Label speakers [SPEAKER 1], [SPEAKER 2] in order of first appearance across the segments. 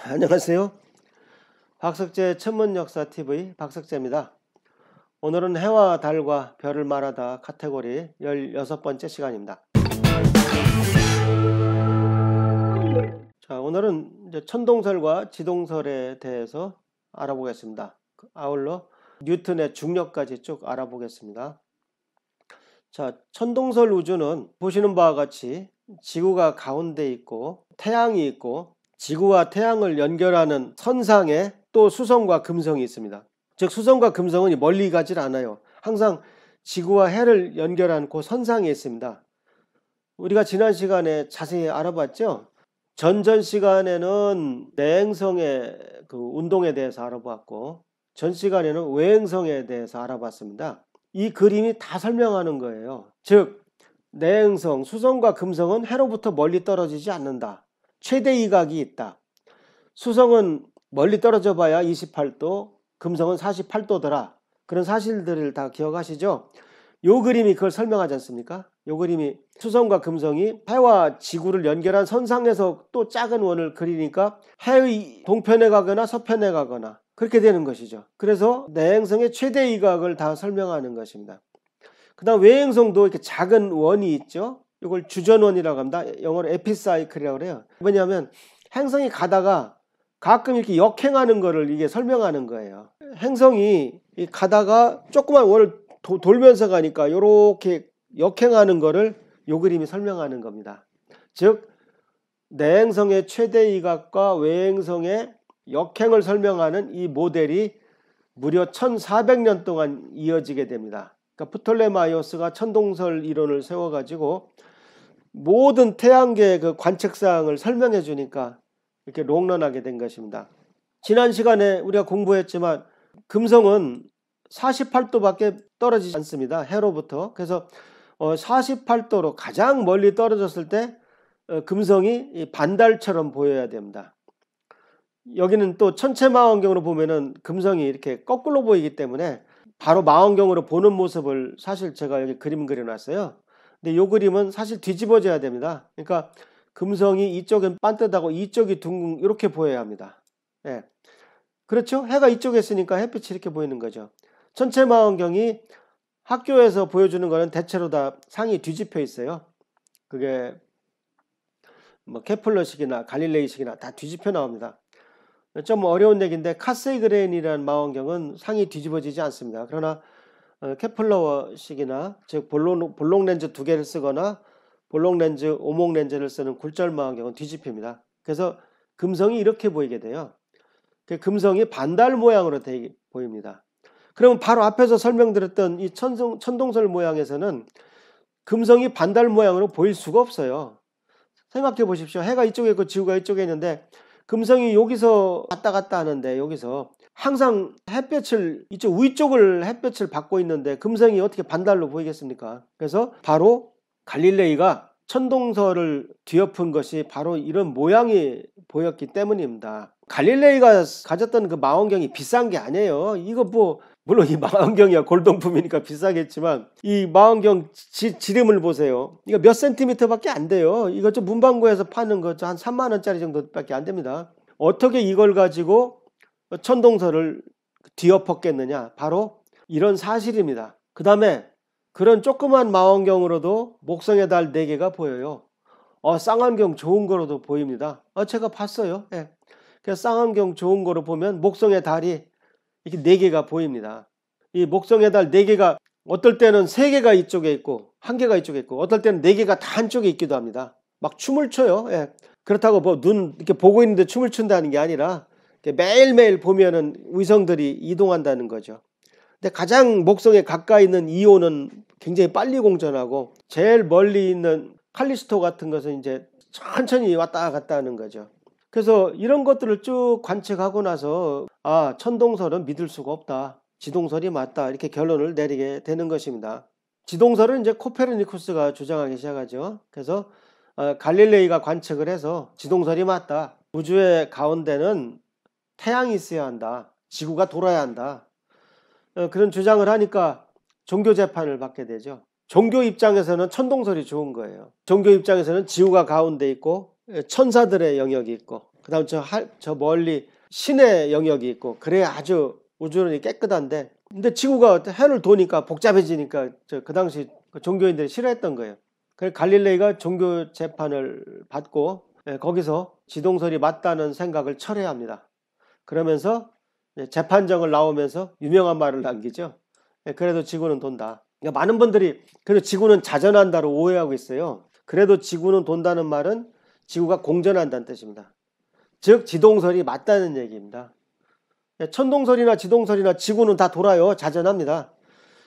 [SPEAKER 1] 안녕하세요. 박석재 천문역사TV 박석재입니다. 오늘은 해와 달과 별을 말하다 카테고리 16번째 시간입니다. 자, 오늘은 이제 천동설과 지동설에 대해서 알아보겠습니다. 아울러 뉴턴의 중력까지 쭉 알아보겠습니다. 자, 천동설 우주는 보시는 바와 같이 지구가 가운데 있고 태양이 있고 지구와 태양을 연결하는 선상에 또 수성과 금성이 있습니다. 즉 수성과 금성은 멀리 가질 않아요. 항상 지구와 해를 연결하는 그 선상에 있습니다. 우리가 지난 시간에 자세히 알아봤죠. 전전 시간에는 내행성의 그 운동에 대해서 알아봤고 전 시간에는 외행성에 대해서 알아봤습니다. 이 그림이 다 설명하는 거예요. 즉 내행성, 수성과 금성은 해로부터 멀리 떨어지지 않는다. 최대 이각이 있다. 수성은 멀리 떨어져 봐야 28도, 금성은 48도더라. 그런 사실들을 다 기억하시죠? 요 그림이 그걸 설명하지 않습니까? 요 그림이 수성과 금성이 해와 지구를 연결한 선상에서 또 작은 원을 그리니까 해의 동편에 가거나 서편에 가거나 그렇게 되는 것이죠. 그래서 내행성의 최대 이각을 다 설명하는 것입니다. 그 다음 외행성도 이렇게 작은 원이 있죠. 이걸 주전원이라고 합니다. 영어로 에피사이클이라고 그래요. 뭐냐면 행성이 가다가 가끔 이렇게 역행하는 거를 이게 설명하는 거예요. 행성이 가다가 조그만 원을 돌면서 가니까 이렇게 역행하는 거를 요 그림이 설명하는 겁니다. 즉 내행성의 최대 이각과 외행성의 역행을 설명하는 이 모델이 무려 1400년 동안 이어지게 됩니다. 그러니까 프톨레마이오스가 천동설 이론을 세워가지고 모든 태양계의 그 관측사항을 설명해 주니까 이렇게 롱런하게 된 것입니다. 지난 시간에 우리가 공부했지만 금성은 48도밖에 떨어지지 않습니다. 해로부터. 그래서 48도로 가장 멀리 떨어졌을 때 금성이 반달처럼 보여야 됩니다. 여기는 또 천체망원경으로 보면은 금성이 이렇게 거꾸로 보이기 때문에 바로 망원경으로 보는 모습을 사실 제가 여기 그림 그려놨어요. 근데 이 그림은 사실 뒤집어져야 됩니다. 그러니까 금성이 이쪽은 반듯하고 이쪽이 둥근 이렇게 보여야 합니다. 네. 그렇죠? 해가 이쪽에 있으니까 햇빛이 이렇게 보이는 거죠. 천체망원경이 학교에서 보여주는 거는 대체로 다 상이 뒤집혀 있어요. 그게 뭐 케플러식이나 갈릴레이식이나 다 뒤집혀 나옵니다. 좀 어려운 얘기인데 카세이그렌이라는 망원경은 상이 뒤집어지지 않습니다. 그러나 케플러식이나 즉 볼록 렌즈 두 개를 쓰거나 볼록 렌즈, 오목 렌즈를 쓰는 굴절 망원경은 뒤집힙니다. 그래서 금성이 이렇게 보이게 돼요. 금성이 반달 모양으로 보입니다. 그러면 바로 앞에서 설명드렸던 이 천동설 모양에서는 금성이 반달 모양으로 보일 수가 없어요. 생각해 보십시오. 해가 이쪽에 있고 지구가 이쪽에 있는데 금성이 여기서 왔다 갔다 하는데 여기서 항상 햇볕을 이쪽 위쪽을 햇볕을 받고 있는데 금성이 어떻게 반달로 보이겠습니까? 그래서 바로 갈릴레이가 천동설을 뒤엎은 것이 바로 이런 모양이 보였기 때문입니다. 갈릴레이가 가졌던 그 망원경이 비싼 게 아니에요. 이거 물론 이 망원경이야 골동품이니까 비싸겠지만 이 망원경 지름을 보세요. 이거 몇 센티미터밖에 안 돼요. 이거 좀 문방구에서 파는 거 한 3만 원짜리 정도밖에 안 됩니다. 어떻게 이걸 가지고 천동설을 뒤엎었겠느냐? 바로 이런 사실입니다. 그 다음에 그런 조그만 망원경으로도 목성의 달 4개가 보여요. 쌍안경 좋은 거로도 보입니다. 제가 봤어요. 예. 그래서 쌍안경 좋은 거로 보면 목성의 달이 이렇게 4개가 보입니다. 이 목성의 달 4개가 어떨 때는 3개가 이쪽에 있고 1개가 이쪽에 있고 어떨 때는 4개가 다 한쪽에 있기도 합니다. 막 춤을 춰요. 예. 그렇다고 눈 이렇게 보고 있는데 춤을 춘다는 게 아니라 매일매일 보면은 위성들이 이동한다는 거죠. 근데 가장 목성에 가까이 있는 이오는 굉장히 빨리 공전하고 제일 멀리 있는 칼리스토 같은 것은 이제 천천히 왔다 갔다 하는 거죠. 그래서 이런 것들을 쭉 관측하고 나서 천동설은 믿을 수가 없다. 지동설이 맞다. 이렇게 결론을 내리게 되는 것입니다. 지동설은 이제 코페르니쿠스가 주장하기 시작하죠. 그래서 갈릴레이가 관측을 해서 지동설이 맞다. 우주의 가운데는 태양이 있어야 한다. 지구가 돌아야 한다. 그런 주장을 하니까 종교 재판을 받게 되죠. 종교 입장에서는 천동설이 좋은 거예요. 종교 입장에서는 지구가 가운데 있고 천사들의 영역이 있고 그다음 저 멀리 신의 영역이 있고 그래야 아주 우주론이 깨끗한데, 근데 지구가 해를 도니까 복잡해지니까 그 당시 종교인들이 싫어했던 거예요. 그래서 갈릴레이가 종교 재판을 받고 거기서 지동설이 맞다는 생각을 철회합니다. 그러면서 재판정을 나오면서 유명한 말을 남기죠. 그래도 지구는 돈다. 그러니까 많은 분들이 그래도 지구는 자전한다로 오해하고 있어요. 그래도 지구는 돈다는 말은 지구가 공전한다는 뜻입니다. 즉 지동설이 맞다는 얘기입니다. 천동설이나 지동설이나 지구는 다 돌아요. 자전합니다.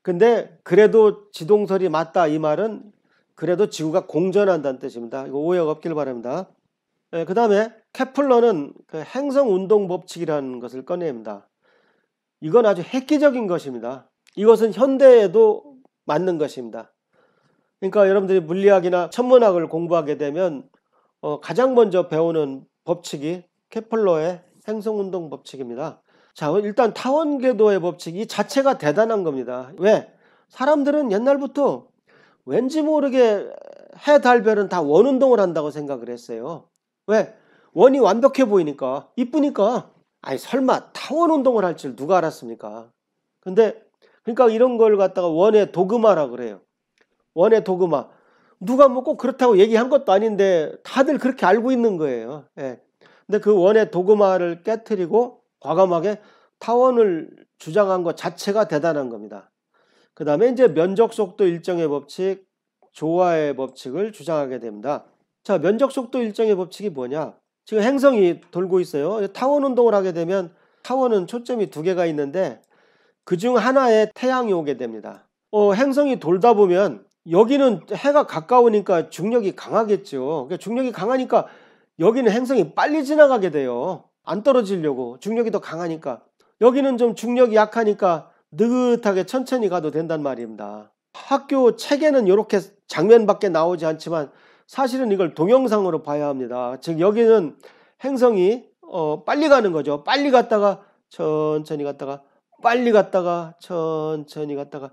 [SPEAKER 1] 근데 그래도 지동설이 맞다 이 말은 그래도 지구가 공전한다는 뜻입니다. 이거 오해가 없길 바랍니다. 그 다음에 케플러는 그 행성운동 법칙이라는 것을 꺼냅니다. 이건 아주 획기적인 것입니다. 이것은 현대에도 맞는 것입니다. 그러니까 여러분들이 물리학이나 천문학을 공부하게 되면 가장 먼저 배우는 법칙이 케플러의 행성운동 법칙입니다. 자, 일단 타원궤도의 법칙 이 자체가 대단한 겁니다. 왜? 사람들은 옛날부터 왠지 모르게 해, 달, 별은 다 원운동을 한다고 생각을 했어요. 왜? 원이 완벽해 보이니까, 이쁘니까. 아니 설마 타원운동을 할 줄 누가 알았습니까? 근데 그러니까 이런 걸 갖다가 원의 도그마라 그래요. 원의 도그마. 누가 뭐 꼭 그렇다고 얘기한 것도 아닌데 다들 그렇게 알고 있는 거예요. 예. 근데 그 원의 도그마를 깨트리고 과감하게 타원을 주장한 것 자체가 대단한 겁니다. 그 다음에 이제 면적 속도 일정의 법칙, 조화의 법칙을 주장하게 됩니다. 자, 면적 속도 일정의 법칙이 뭐냐? 지금 행성이 돌고 있어요. 타원 운동을 하게 되면 타원은 초점이 두 개가 있는데 그중 하나에 태양이 오게 됩니다. 행성이 돌다 보면 여기는 해가 가까우니까 중력이 강하겠죠. 그러니까 중력이 강하니까 여기는 행성이 빨리 지나가게 돼요. 안 떨어지려고. 중력이 더 강하니까. 여기는 좀 중력이 약하니까 느긋하게 천천히 가도 된단 말입니다. 학교 책에는 이렇게 장면밖에 나오지 않지만 사실은 이걸 동영상으로 봐야 합니다. 즉 여기는 행성이 빨리 가는 거죠. 빨리 갔다가 천천히 갔다가 빨리 갔다가 천천히 갔다가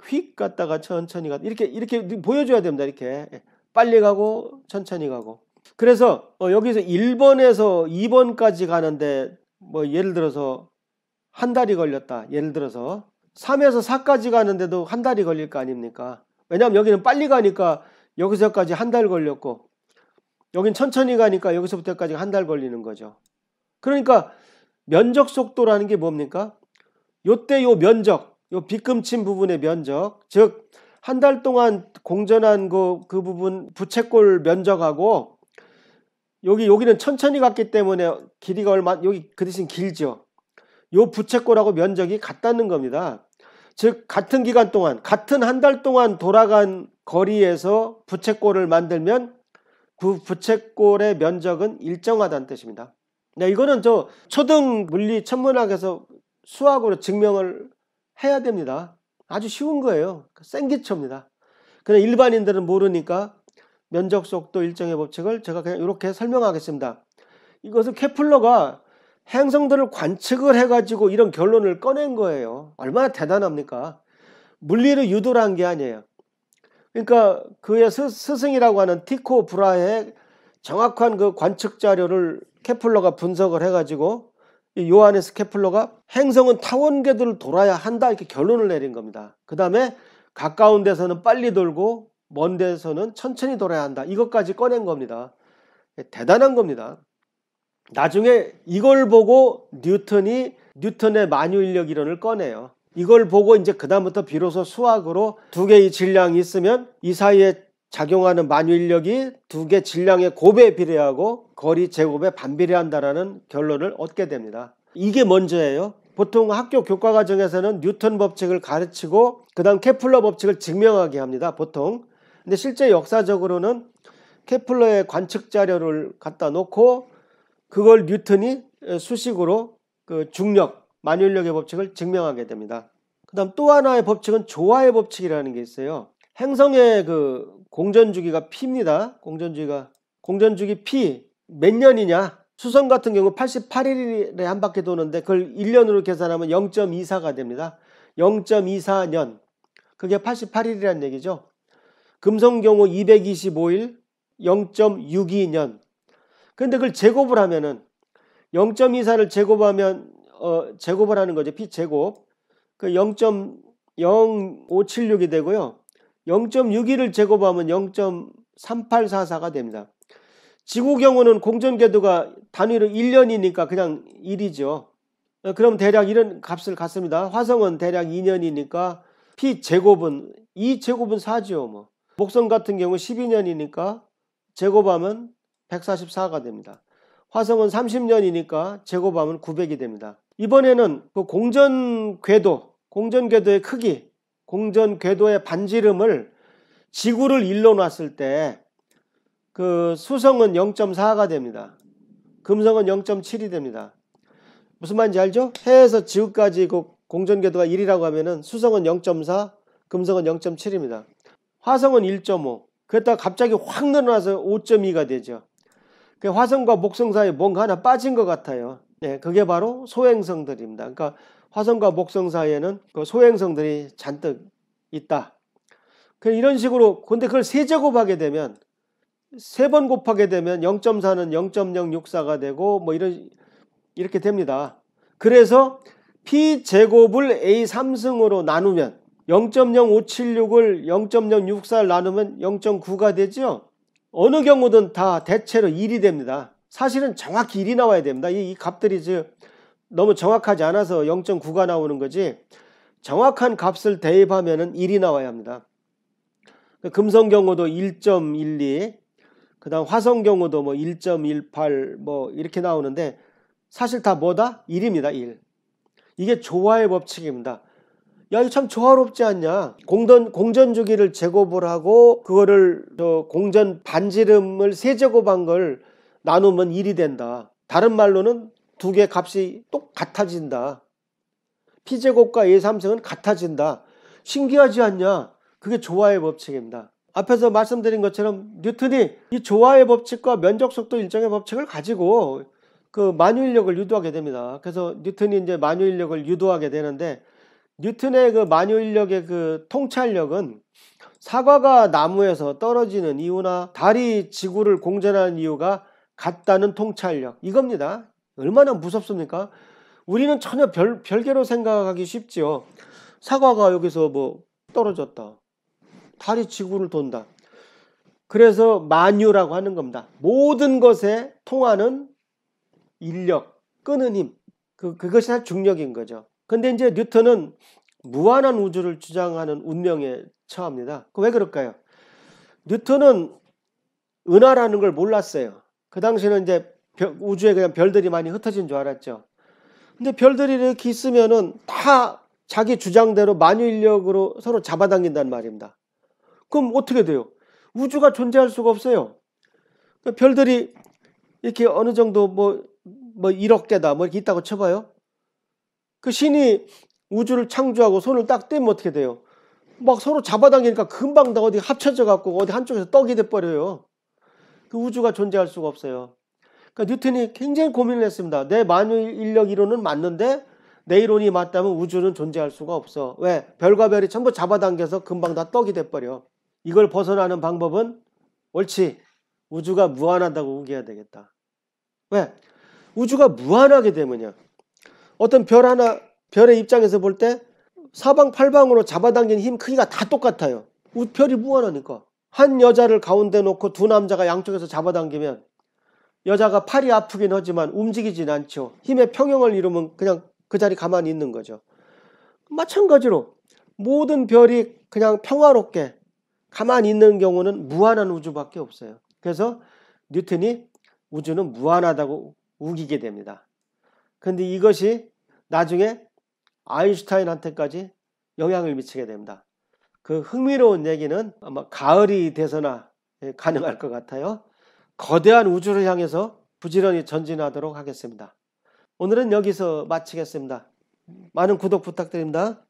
[SPEAKER 1] 휙 갔다가 천천히 갔다 이렇게 보여줘야 됩니다. 이렇게 빨리 가고 천천히 가고. 그래서 여기서 1번에서 2번까지 가는데 뭐 예를 들어서 한 달이 걸렸다. 예를 들어서 3에서 4까지 가는데도 한 달이 걸릴 거 아닙니까? 왜냐하면 여기는 빨리 가니까 여기서까지 한 달 걸렸고 여긴 천천히 가니까 여기서부터까지 한 달 걸리는 거죠. 그러니까 면적 속도라는 게 뭡니까? 요때 요 면적, 요 빗금친 부분의 면적, 즉 한 달 동안 공전한 그 부분 부채꼴 면적하고 여기는 천천히 갔기 때문에 길이가 여기 그 대신 길죠. 요 부채꼴하고 면적이 같다는 겁니다. 즉 같은 기간 동안 같은 한 달 동안 돌아간 거리에서 부채꼴을 만들면 그 부채꼴의 면적은 일정하다는 뜻입니다. 이거는 저 초등 물리 천문학에서 수학으로 증명을 해야 됩니다. 아주 쉬운 거예요. 생기초입니다. 그냥 일반인들은 모르니까 면적 속도 일정의 법칙을 제가 그냥 이렇게 설명하겠습니다. 이것은 케플러가 행성들을 관측을 해가지고 이런 결론을 꺼낸 거예요. 얼마나 대단합니까? 물리를 유도를 한 게 아니에요. 그러니까 그의 스승이라고 하는 티코 브라헤의 정확한 그 관측 자료를 케플러가 분석을 해가지고 요하네스 케플러가 행성은 타원궤도를 돌아야 한다 이렇게 결론을 내린 겁니다. 그 다음에 가까운 데서는 빨리 돌고 먼 데서는 천천히 돌아야 한다. 이것까지 꺼낸 겁니다. 대단한 겁니다. 나중에 이걸 보고 뉴턴의 만유인력 이론을 꺼내요. 이걸 보고 이제 그다음부터 비로소 수학으로 두 개의 질량이 있으면 이 사이에 작용하는 만유인력이 두 개 질량의 곱에 비례하고 거리 제곱에 반비례한다라는 결론을 얻게 됩니다. 이게 먼저예요. 보통 학교 교과 과정에서는 뉴턴 법칙을 가르치고 그다음 케플러 법칙을 증명하게 합니다. 보통. 근데 실제 역사적으로는 케플러의 관측 자료를 갖다 놓고 그걸 뉴턴이 수식으로 그 중력, 만유인력의 법칙을 증명하게 됩니다. 그 다음 또 하나의 법칙은 조화의 법칙이라는 게 있어요. 행성의 그 공전주기가 P입니다. 공전주기 P 몇 년이냐? 수성 같은 경우 88일에 한 바퀴 도는데 그걸 1년으로 계산하면 0.24가 됩니다. 0.24년. 그게 88일이라는 얘기죠. 금성 경우 225일 0.62년. 근데 그걸 제곱을 하면은 0.24를 제곱하면 제곱을 하는 거죠. P제곱. 그 0.0576이 되고요. 0.61을 제곱하면 0.3844가 됩니다. 지구 경우는 공전궤도가 단위로 1년이니까 그냥 1이죠. 그럼 대략 이런 값을 갖습니다. 화성은 대략 2년이니까 P제곱은 2제곱은 4죠. 뭐. 목성 같은 경우 12년이니까 제곱하면 144가 됩니다. 화성은 30년이니까 제곱하면 900이 됩니다. 이번에는 그 공전궤도의 크기, 공전궤도의 반지름을 지구를 일로 놨을 때 그 수성은 0.4가 됩니다. 금성은 0.7이 됩니다. 무슨 말인지 알죠? 해에서 지구까지 그 공전궤도가 1이라고 하면은 수성은 0.4, 금성은 0.7입니다. 화성은 1.5. 그랬다가 갑자기 확 늘어나서 5.2가 되죠. 그 화성과 목성 사이에 뭔가 하나 빠진 것 같아요. 네, 그게 바로 소행성들입니다. 그러니까 화성과 목성 사이에는 그 소행성들이 잔뜩 있다. 이런 식으로, 근데 그걸 세제곱하게 되면, 3번 곱하게 되면 0.4는 0.064가 되고, 뭐 이렇게 됩니다. 그래서 P제곱을 A3승으로 나누면 0.0576을 0.064를 나누면 0.9가 되죠. 어느 경우든 다 대체로 1이 됩니다. 사실은 정확히 1이 나와야 됩니다. 이 값들이 너무 정확하지 않아서 0.9가 나오는 거지, 정확한 값을 대입하면 1이 나와야 합니다. 금성 경우도 1.12, 그 다음 화성 경우도 뭐 1.18 뭐 이렇게 나오는데 사실 다 뭐다? 1입니다. 1. 이게 조화의 법칙입니다. 야, 이거 참 조화롭지 않냐? 공전 주기를 제곱을 하고 그거를 공전 반지름을 세제곱한 걸 나누면 1이 된다. 다른 말로는 두 개 값이 똑같아진다. P제곱과 A3승은 같아진다. 신기하지 않냐? 그게 조화의 법칙입니다. 앞에서 말씀드린 것처럼 뉴턴이 이 조화의 법칙과 면적속도 일정의 법칙을 가지고 그 만유인력을 유도하게 됩니다. 그래서 뉴턴이 이제 만유인력을 유도하게 되는데, 뉴턴의 그 만유인력의 그 통찰력은 사과가 나무에서 떨어지는 이유나 달이 지구를 공전하는 이유가 같다는 통찰력, 이겁니다. 얼마나 무섭습니까? 우리는 전혀 별개로 생각하기 쉽지요. 사과가 여기서 뭐 떨어졌다, 달이 지구를 돈다. 그래서 만유라고 하는 겁니다. 모든 것에 통하는 인력, 끄는 힘, 그것이 다 중력인 거죠. 근데 이제 뉴턴은 무한한 우주를 주장하는 운명에 처합니다. 왜 그럴까요? 뉴턴은 은하라는 걸 몰랐어요. 그 당시에는 이제 우주에 그냥 별들이 많이 흩어진 줄 알았죠. 근데 별들이 이렇게 있으면은 다 자기 주장대로 만유인력으로 서로 잡아당긴단 말입니다. 그럼 어떻게 돼요? 우주가 존재할 수가 없어요. 별들이 이렇게 어느 정도 뭐 1억 개다 뭐 이렇게 있다고 쳐봐요. 그 신이 우주를 창조하고 손을 딱 떼면 어떻게 돼요? 막 서로 잡아당기니까 금방 다 어디 합쳐져 갖고 어디 한쪽에서 떡이 돼버려요. 그 우주가 존재할 수가 없어요. 그러니까 뉴턴이 굉장히 고민을 했습니다. 내 만유인력 이론은 맞는데 내 이론이 맞다면 우주는 존재할 수가 없어. 왜? 별과 별이 전부 잡아당겨서 금방 다 떡이 돼버려. 이걸 벗어나는 방법은 옳지, 우주가 무한하다고 우기해야 되겠다. 왜? 우주가 무한하게 되면요, 어떤 별의 입장에서 볼 때 사방팔방으로 잡아당긴 힘 크기가 다 똑같아요. 별이 무한하니까. 한 여자를 가운데 놓고 두 남자가 양쪽에서 잡아당기면 여자가 팔이 아프긴 하지만 움직이진 않죠. 힘의 평형을 이루면 그냥 그 자리 가만히 있는 거죠. 마찬가지로 모든 별이 그냥 평화롭게 가만히 있는 경우는 무한한 우주밖에 없어요. 그래서 뉴턴이 우주는 무한하다고 우기게 됩니다. 그런데 이것이 나중에 아인슈타인한테까지 영향을 미치게 됩니다. 그 흥미로운 얘기는 아마 가을이 돼서나 가능할 것 같아요. 거대한 우주를 향해서 부지런히 전진하도록 하겠습니다. 오늘은 여기서 마치겠습니다. 많은 구독 부탁드립니다.